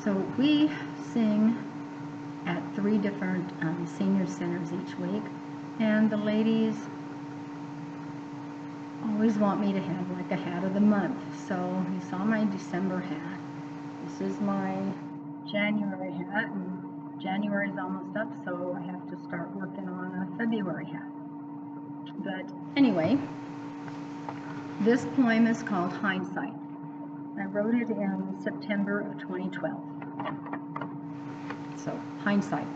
So we sing at 3 different senior centers each week, and the ladies always want me to have like a hat of the month. So you saw my December hat. This is my January hat, and January is almost up, so I have to start working on a February hat. But anyway, this poem is called Hindsight. I wrote it in September of 2012. So, hindsight.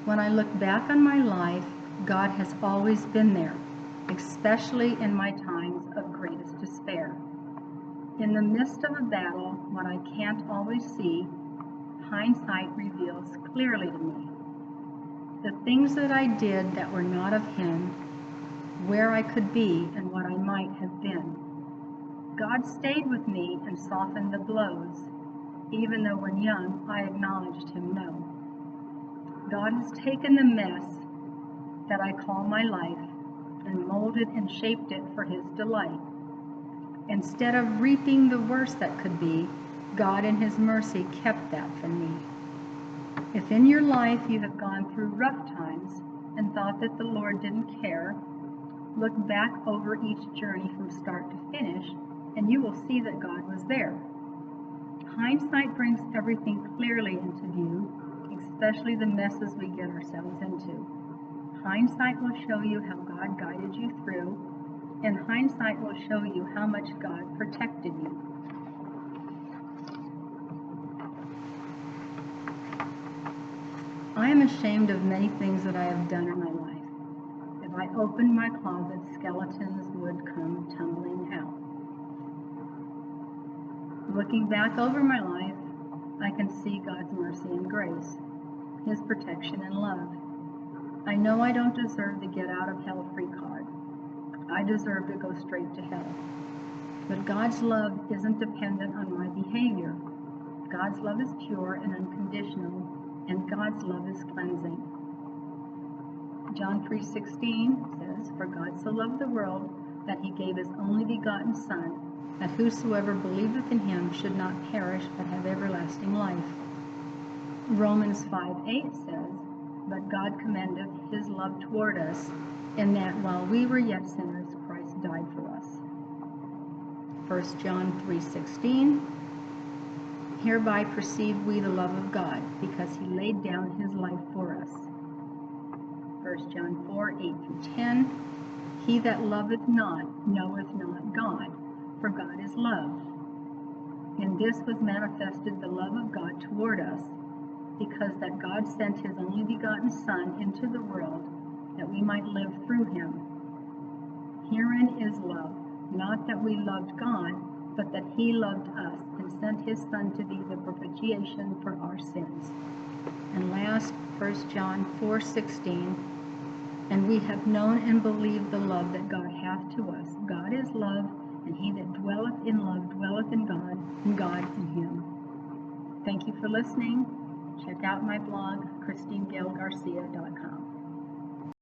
When I look back on my life, God has always been there, especially in my times of greatest despair. In the midst of a battle, what I can't always see, hindsight reveals clearly to me. The things that I did that were not of Him, where I could be and what I might have been. God stayed with me and softened the blows, even though when young I acknowledged Him no. God has taken the mess that I call my life and molded and shaped it for His delight. Instead of reaping the worst that could be, God in His mercy kept that from me. If in your life you have gone through rough times and thought that the Lord didn't care, look back over each journey from start to finish, and you will see that God was there. Hindsight brings everything clearly into view, especially the messes we get ourselves into. Hindsight will show you how God guided you through, and hindsight will show you how much God protected you. I am ashamed of many things that I have done in my life. If I opened my closet, skeletons would come tumbling out. Looking back over my life, I can see God's mercy and grace, His protection and love. I know I don't deserve the get out of hell free card. I deserve to go straight to hell. But God's love isn't dependent on my behavior. God's love is pure and unconditional, and God's love is cleansing. John 3:16 says, "For God so loved the world that He gave His only begotten Son, that whosoever believeth in Him should not perish but have everlasting life." Romans 5:8 says, "But God commendeth His love toward us, in that while we were yet sinners, Christ died for us." 1 John 3:16, "Hereby perceive we the love of God, because He laid down His life for us." 1 John 4:8-10, "He that loveth not knoweth not God, for God is love. In this was manifested the love of God toward us, because that God sent His only begotten Son into the world, that we might live through Him. Herein is love, not that we loved God, but that He loved us and sent His Son to be the propitiation for our sins." And last, 1 John 4:16, "And we have known and believed the love that God hath to us. God is love, and he that dwelleth in love dwelleth in God, and God in him." Thank you for listening. Check out my blog, ChristineGailGarcia.com.